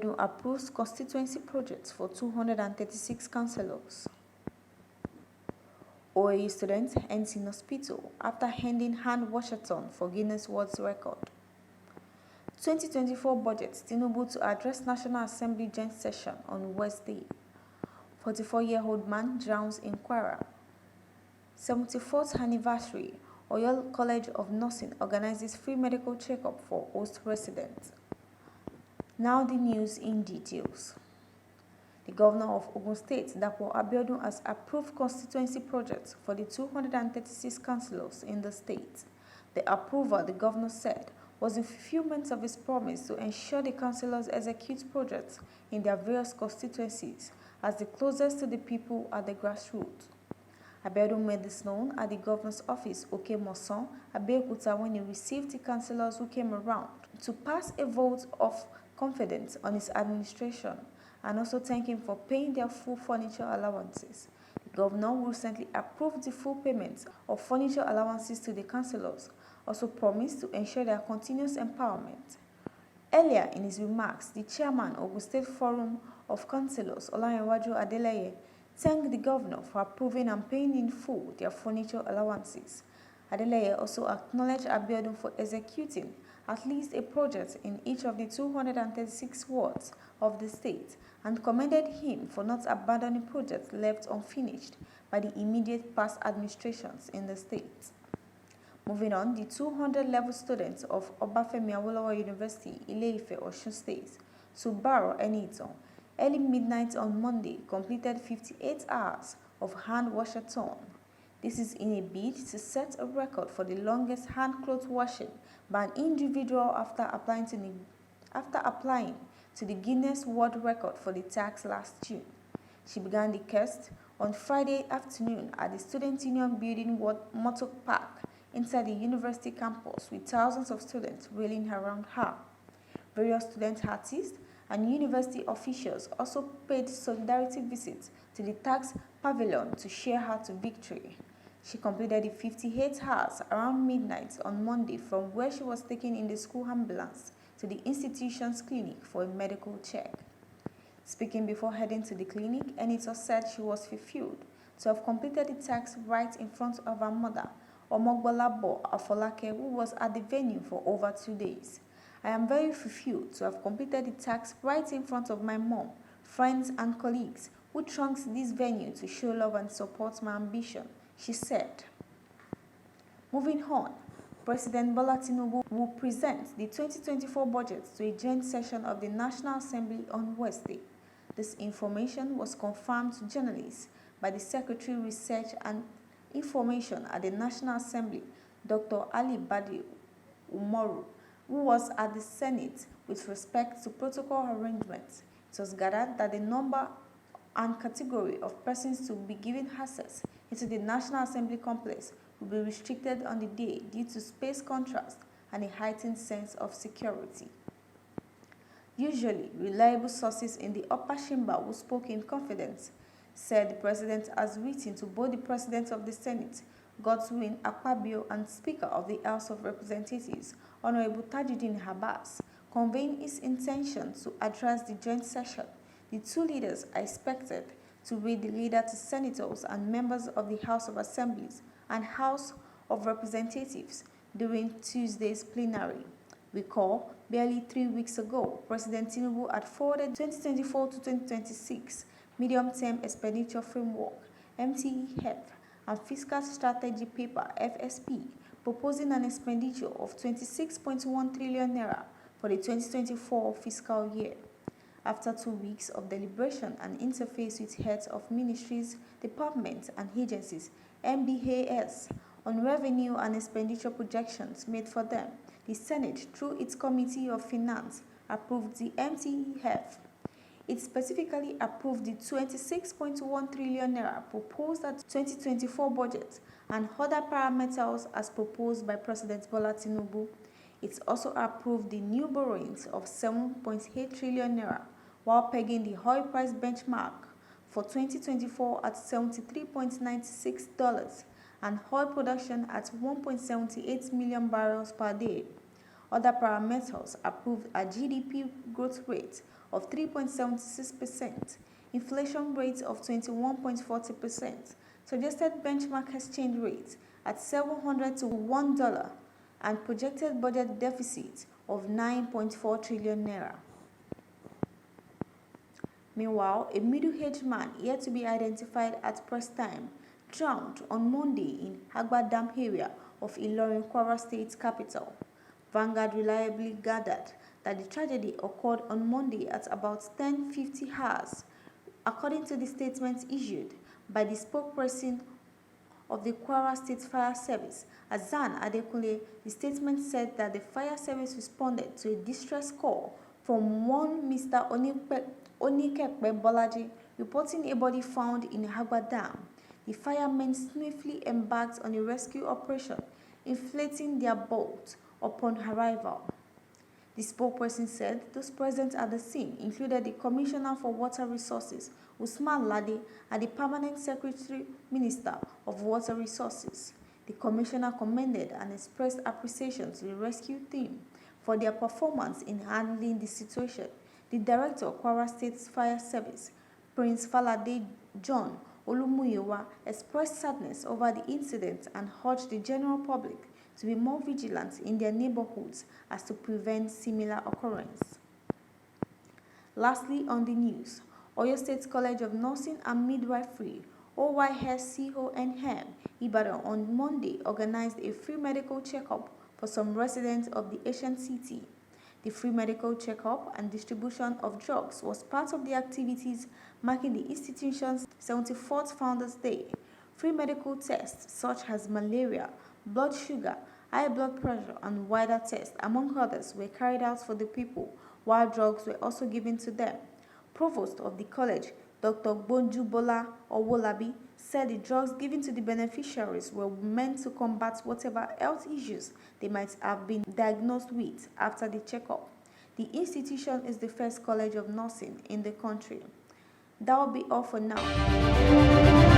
Abiodun approves constituency projects for 236 councillors. OAU students ends in hospital after handing hand washathon for Guinness World Record. 2024 budget, Tinubu to address National Assembly joint session on Wednesday. 44-year-old man drowns in Kwara. 74th anniversary, Oyo College of Nursing organizes free medical checkup for host residents. Now the news in details. The governor of Ogun State, Abiodun, has approved constituency projects for the 236 councillors in the state. The approval, the governor said, was in fulfillment of his promise to ensure the councillors execute projects in their various constituencies as the closest to the people at the grassroots. Abiodun made this known at the governor's office, Oke-Mosan, Abeokuta, when he received the councillors who came around to pass a vote of confidence on his administration and also thank him for paying their full furniture allowances. The governor, who recently approved the full payment of furniture allowances to the councillors, also promised to ensure their continuous empowerment. Earlier in his remarks, the chairman of the State Forum of Councillors, Olanrewaju Adeleye, thanked the governor for approving and paying in full their furniture allowances. Adeleye also acknowledged Abiodun for executing at least a project in each of the 236 wards of the state and commended him for not abandoning projects left unfinished by the immediate past administrations in the state. Moving on, the 200-level students of Obafemi Awolowo University, Ile-Ife, Osun State, Subaro Enitan, early midnight on Monday, completed 58 hours of hand washathon. This is in a bid to set a record for the longest hand cloth washing by an individual after applying to the Guinness World Record for the task last June. She began the quest on Friday afternoon at the Student Union Building Motor Park inside the university campus with thousands of students rallying around her. Various student artists and university officials also paid solidarity visits to the tax pavilion to cheer her to victory. She completed the 58 hours around midnight on Monday from where she was taken in the school ambulance to the institution's clinic for a medical check. Speaking before heading to the clinic, Enito said she was fulfilled to have completed the task right in front of her mother, Omogbolabo Afolake, who was at the venue for over 2 days. I am very fulfilled to have completed the task right in front of my mom, friends and colleagues who thronged this venue to show love and support my ambition, she said. Moving on, President Bola Tinubu will present the 2024 budget to a joint session of the National Assembly on Wednesday. This information was confirmed to journalists by the Secretary Research and Information at the National Assembly, Dr. Ali Badi Umaru, who was at the Senate with respect to protocol arrangements. It was gathered that the number and category of persons to be given access into the National Assembly complex will be restricted on the day due to space contrast and a heightened sense of security. Usually, reliable sources in the upper chamber who spoke in confidence said the president has written to both the president of the Senate, Godswin Akpabio, and Speaker of the House of Representatives, Honorable Tajuddin Abbas, conveying his intention to address the joint session. The two leaders are expected to read the leader to senators and members of the House of Assemblies and House of Representatives during Tuesday's plenary. Recall, barely 3 weeks ago, President Tinubu had forwarded 2024 to 2026 Medium-Term Expenditure Framework (MTEF) and Fiscal Strategy Paper (FSP), proposing an expenditure of 26.1 trillion naira for the 2024 fiscal year. After 2 weeks of deliberation and interface with heads of ministries, departments, and agencies, MDAS, on revenue and expenditure projections made for them, the Senate, through its Committee of Finance, approved the MTEF. It specifically approved the 26.1 trillion naira proposed at 2024 budget and other parameters as proposed by President Bola Tinubu. It also approved the new borrowings of 7.8 trillion naira while pegging the oil price benchmark for 2024 at $73.96 and oil production at 1.78 million barrels per day. Other parameters approved are GDP growth rate of 3.76%, inflation rate of 21.40%, suggested benchmark exchange rate at 700 to $1, and projected budget deficit of 9.4 trillion naira. Meanwhile, a middle-aged man yet to be identified at press time drowned on Monday in Agba Dam area of Ilorin, Kwara State capital. Vanguard reliably gathered that the tragedy occurred on Monday at about 10:50 hours, according to the statement issued by the spokesperson of the Kwara State Fire Service, Azan Adekunle. The statement said that the fire service responded to a distress call from one Mr. Onikepe Bolaji reporting a body found in Agba Dam. The firemen swiftly embarked on a rescue operation, inflating their boat upon arrival. The spokesperson said those present at the scene included the Commissioner for Water Resources, Usman Lade, and the Permanent Secretary Minister of Water Resources. The Commissioner commended and expressed appreciation to the rescue team for their performance in handling the situation. The Director of Kwara State Fire Service, Prince Falade John Olumuyiwa, expressed sadness over the incident and urged the general public to be more vigilant in their neighborhoods as to prevent similar occurrence. Lastly, on the news, Oyo State College of Nursing and Midwifery, OYSCONM, Ibadan, on Monday organized a free medical checkup for some residents of the ancient city. The free medical checkup and distribution of drugs was part of the activities marking the institution's 74th Founders Day. Free medical tests such as malaria, blood sugar, high blood pressure, and wider tests, among others, were carried out for the people, while drugs were also given to them. Provost of the college, Dr. Bonjubola Owolabi, said the drugs given to the beneficiaries were meant to combat whatever health issues they might have been diagnosed with after the checkup. The institution is the first college of nursing in the country. That will be all for now.